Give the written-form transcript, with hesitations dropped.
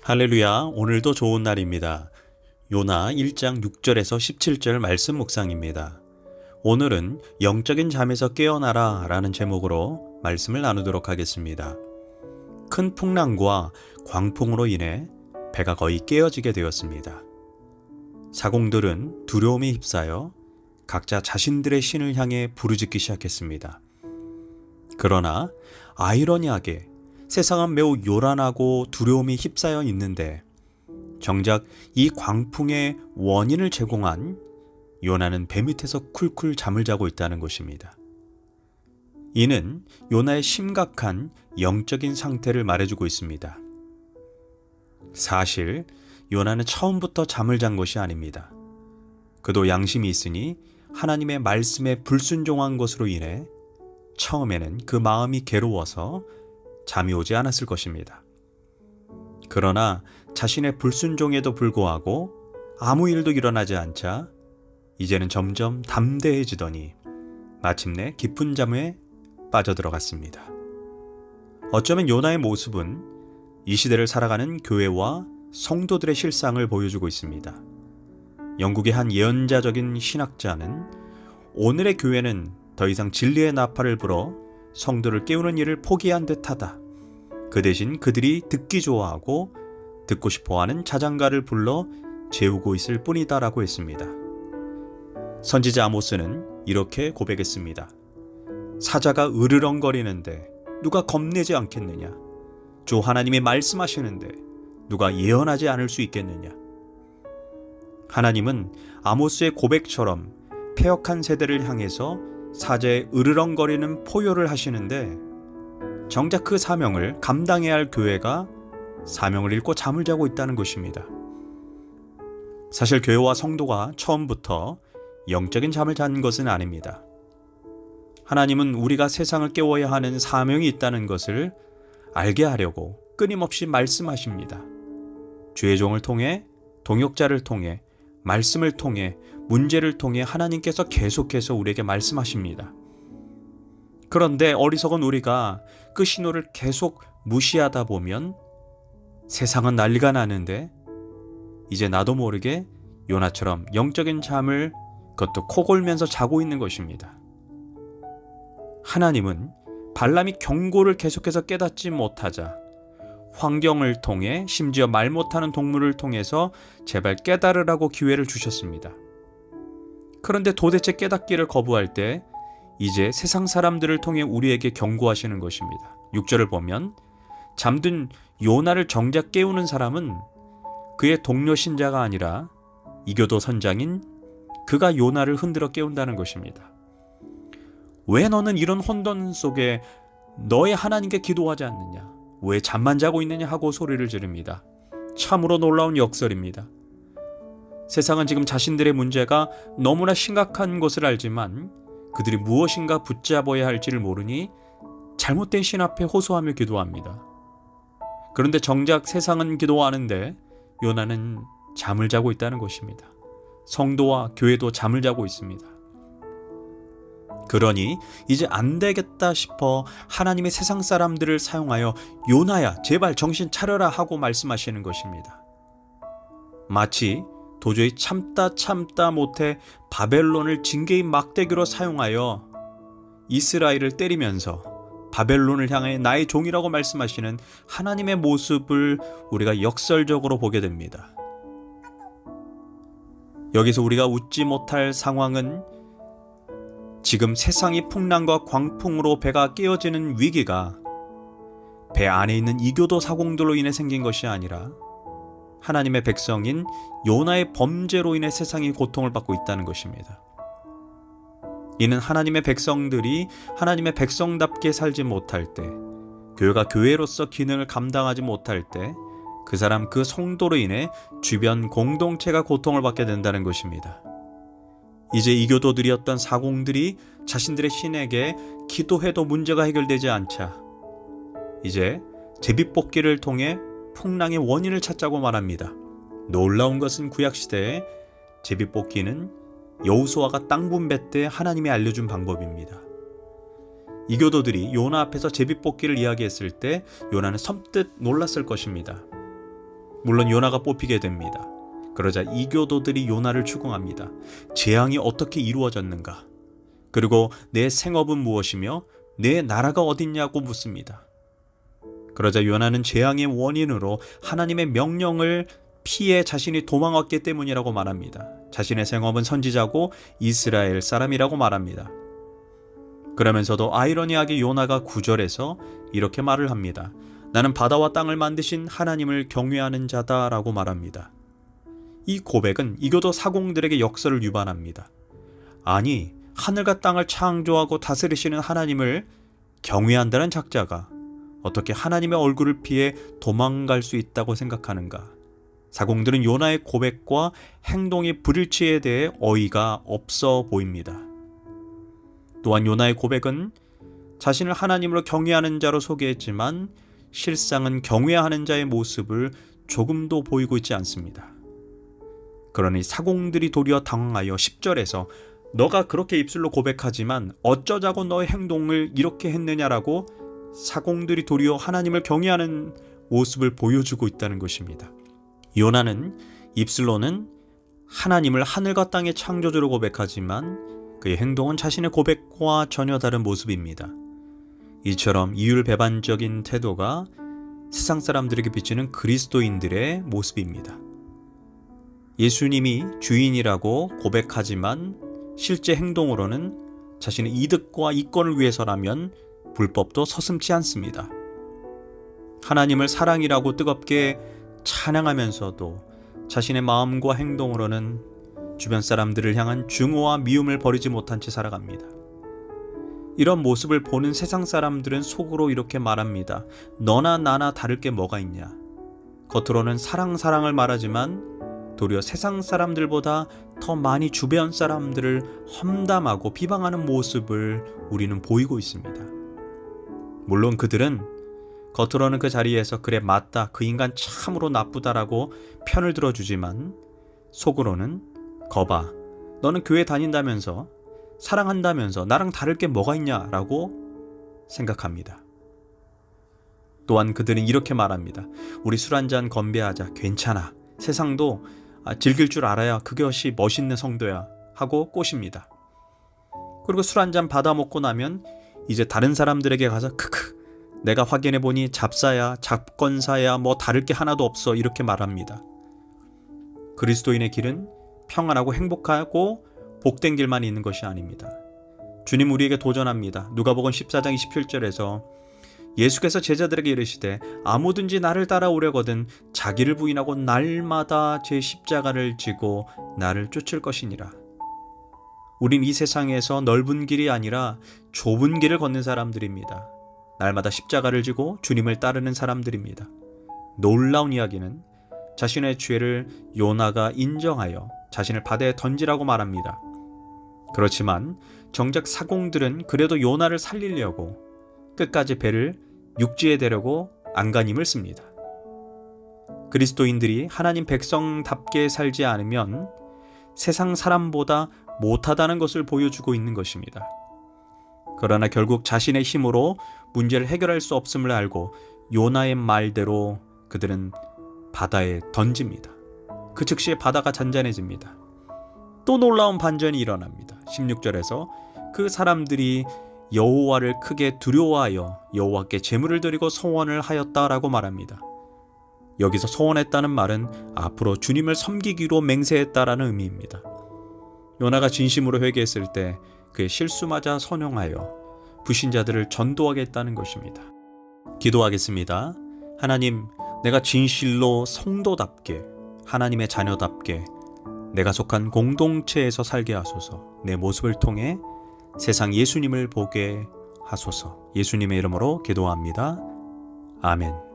할렐루야, 오늘도 좋은 날입니다. 요나 1장 6절에서 17절 말씀 묵상입니다. 오늘은 영적인 잠에서 깨어나라 라는 제목으로 말씀을 나누도록 하겠습니다. 큰 풍랑과 광풍으로 인해 배가 거의 깨어지게 되었습니다. 사공들은 두려움에 휩싸여 각자 자신들의 신을 향해 부르짖기 시작했습니다. 그러나 아이러니하게 세상은 매우 요란하고 두려움이 휩싸여 있는데 정작 이 광풍의 원인을 제공한 요나는 배 밑에서 쿨쿨 잠을 자고 있다는 것입니다. 이는 요나의 심각한 영적인 상태를 말해주고 있습니다. 사실 요나는 처음부터 잠을 잔 것이 아닙니다. 그도 양심이 있으니 하나님의 말씀에 불순종한 것으로 인해 처음에는 그 마음이 괴로워서 잠이 오지 않았을 것입니다. 그러나 자신의 불순종에도 불구하고 아무 일도 일어나지 않자 이제는 점점 담대해지더니 마침내 깊은 잠에 빠져들어갔습니다. 어쩌면 요나의 모습은 이 시대를 살아가는 교회와 성도들의 실상을 보여주고 있습니다. 영국의 한 예언자적인 신학자는 오늘의 교회는 더 이상 진리의 나팔을 불어 성도를 깨우는 일을 포기한 듯하다. 그 대신 그들이 듣기 좋아하고 듣고 싶어하는 자장가를 불러 재우고 있을 뿐이다 라고 했습니다. 선지자 아모스는 이렇게 고백했습니다. 사자가 으르렁거리는데 누가 겁내지 않겠느냐? 주 하나님이 말씀하시는데 누가 예언하지 않을 수 있겠느냐? 하나님은 아모스의 고백처럼 패역한 세대를 향해서 사자의 으르렁거리는 포효를 하시는데 정작 그 사명을 감당해야 할 교회가 사명을 잃고 잠을 자고 있다는 것입니다. 사실 교회와 성도가 처음부터 영적인 잠을 잔 것은 아닙니다. 하나님은 우리가 세상을 깨워야 하는 사명이 있다는 것을 알게 하려고 끊임없이 말씀하십니다. 주의 종을 통해, 동역자를 통해, 말씀을 통해, 문제를 통해 하나님께서 계속해서 우리에게 말씀하십니다. 그런데 어리석은 우리가 그 신호를 계속 무시하다 보면 세상은 난리가 나는데 이제 나도 모르게 요나처럼 영적인 잠을 그것도 코골면서 자고 있는 것입니다. 하나님은 발람이 경고를 계속해서 깨닫지 못하자 환경을 통해 심지어 말 못하는 동물을 통해서 제발 깨달으라고 기회를 주셨습니다. 그런데 도대체 깨닫기를 거부할 때 이제 세상 사람들을 통해 우리에게 경고하시는 것입니다. 6절을 보면 잠든 요나를 정작 깨우는 사람은 그의 동료 신자가 아니라 이교도 선장인 그가 요나를 흔들어 깨운다는 것입니다. 왜 너는 이런 혼돈 속에 너의 하나님께 기도하지 않느냐? 왜 잠만 자고 있느냐 하고 소리를 지릅니다. 참으로 놀라운 역설입니다. 세상은 지금 자신들의 문제가 너무나 심각한 것을 알지만 그들이 무엇인가 붙잡아야 할지를 모르니 잘못된 신 앞에 호소하며 기도합니다. 그런데 정작 세상은 기도하는데 요나는 잠을 자고 있다는 것입니다. 성도와 교회도 잠을 자고 있습니다. 그러니 이제 안 되겠다 싶어 하나님의 세상 사람들을 사용하여 요나야 제발 정신 차려라 하고 말씀하시는 것입니다. 마치 도저히 참다 못해 바벨론을 징계의 막대기로 사용하여 이스라엘을 때리면서 바벨론을 향해 나의 종이라고 말씀하시는 하나님의 모습을 우리가 역설적으로 보게 됩니다. 여기서 우리가 웃지 못할 상황은 지금 세상이 풍랑과 광풍으로 배가 깨어지는 위기가 배 안에 있는 이교도 사공들로 인해 생긴 것이 아니라 하나님의 백성인 요나의 범죄로 인해 세상이 고통을 받고 있다는 것입니다. 이는 하나님의 백성들이 하나님의 백성답게 살지 못할 때, 교회가 교회로서 기능을 감당하지 못할 때 그 사람 그 성도로 인해 주변 공동체가 고통을 받게 된다는 것입니다. 이제 이교도들이었던 사공들이 자신들의 신에게 기도해도 문제가 해결되지 않자 이제 제비뽑기를 통해 풍랑의 원인을 찾자고 말합니다. 놀라운 것은 구약시대에 제비뽑기는 여호수아가 땅 분배 때 하나님이 알려준 방법입니다. 이교도들이 요나 앞에서 제비뽑기를 이야기했을 때 요나는 섬뜩 놀랐을 것입니다. 물론 요나가 뽑히게 됩니다. 그러자 이교도들이 요나를 추궁합니다. 재앙이 어떻게 이루어졌는가? 그리고 내 생업은 무엇이며 내 나라가 어딨냐고 묻습니다. 그러자 요나는 재앙의 원인으로 하나님의 명령을 피해 자신이 도망왔기 때문이라고 말합니다. 자신의 생업은 선지자고 이스라엘 사람이라고 말합니다. 그러면서도 아이러니하게 요나가 9절에서 이렇게 말을 합니다. 나는 바다와 땅을 만드신 하나님을 경외하는 자다라고 말합니다. 이 고백은 이교도 사공들에게 역설을 유발합니다. 아니, 하늘과 땅을 창조하고 다스리시는 하나님을 경외한다는 작자가 어떻게 하나님의 얼굴을 피해 도망갈 수 있다고 생각하는가? 사공들은 요나의 고백과 행동의 불일치에 대해 어이가 없어 보입니다. 또한 요나의 고백은 자신을 하나님으로 경외하는 자로 소개했지만 실상은 경외하는 자의 모습을 조금도 보이고 있지 않습니다. 그러니 사공들이 도리어 당황하여 10절에서 너가 그렇게 입술로 고백하지만 어쩌자고 너의 행동을 이렇게 했느냐라고 사공들이 도리어 하나님을 경외하는 모습을 보여주고 있다는 것입니다. 요나는 입술로는 하나님을 하늘과 땅의 창조주로 고백하지만 그의 행동은 자신의 고백과 전혀 다른 모습입니다. 이처럼 이율배반적인 태도가 세상 사람들에게 비치는 그리스도인들의 모습입니다. 예수님이 주인이라고 고백하지만 실제 행동으로는 자신의 이득과 이권을 위해서라면 불법도 서슴지 않습니다. 하나님을 사랑이라고 뜨겁게 찬양하면서도 자신의 마음과 행동으로는 주변 사람들을 향한 증오와 미움을 버리지 못한 채 살아갑니다. 이런 모습을 보는 세상 사람들은 속으로 이렇게 말합니다. 너나 나나 다를 게 뭐가 있냐. 겉으로는 사랑을 말하지만 도리어 세상 사람들보다 더 많이 주변 사람들을 험담하고 비방하는 모습을 우리는 보이고 있습니다. 물론 그들은 겉으로는 그 자리에서 그래 맞다, 그 인간 참으로 나쁘다라고 편을 들어주지만 속으로는 거봐, 너는 교회 다닌다면서 사랑한다면서 나랑 다를 게 뭐가 있냐라고 생각합니다. 또한 그들은 이렇게 말합니다. 우리 술 한잔 건배하자. 괜찮아. 세상도 즐길 줄 알아야 그것이 멋있는 성도야 하고 꼬십니다. 그리고 술 한잔 받아 먹고 나면 이제 다른 사람들에게 가서 크크 내가 확인해보니 잡사야 잡건사야 뭐 다를 게 하나도 없어 이렇게 말합니다. 그리스도인의 길은 평안하고 행복하고 복된 길만 있는 것이 아닙니다. 주님 우리에게 도전합니다. 누가복음 14장 27절에서 예수께서 제자들에게 이르시되 아무든지 나를 따라오려거든 자기를 부인하고 날마다 제 십자가를 지고 나를 쫓을 것이니라. 우린 이 세상에서 넓은 길이 아니라 좁은 길을 걷는 사람들입니다. 날마다 십자가를 지고 주님을 따르는 사람들입니다. 놀라운 이야기는 자신의 죄를 요나가 인정하여 자신을 바다에 던지라고 말합니다. 그렇지만 정작 사공들은 그래도 요나를 살리려고 끝까지 배를 육지에 대려고 안간힘을 씁니다. 그리스도인들이 하나님 백성답게 살지 않으면 세상 사람보다 못하다는 것을 보여주고 있는 것입니다. 그러나 결국 자신의 힘으로 문제를 해결할 수 없음을 알고 요나의 말대로 그들은 바다에 던집니다. 그 즉시에 바다가 잔잔해집니다. 또 놀라운 반전이 일어납니다. 16절에서 그 사람들이 여호와를 크게 두려워하여 여호와께 제물을 드리고 소원을 하였다라고 말합니다. 여기서 소원했다는 말은 앞으로 주님을 섬기기로 맹세했다라는 의미입니다. 요나가 진심으로 회개했을 때 그의 실수마저 선용하여 불신자들을 전도하겠다는 것입니다. 기도하겠습니다. 하나님, 내가 진실로 성도답게 하나님의 자녀답게 내가 속한 공동체에서 살게 하소서. 내 모습을 통해 세상 예수님을 보게 하소서. 예수님의 이름으로 기도합니다. 아멘.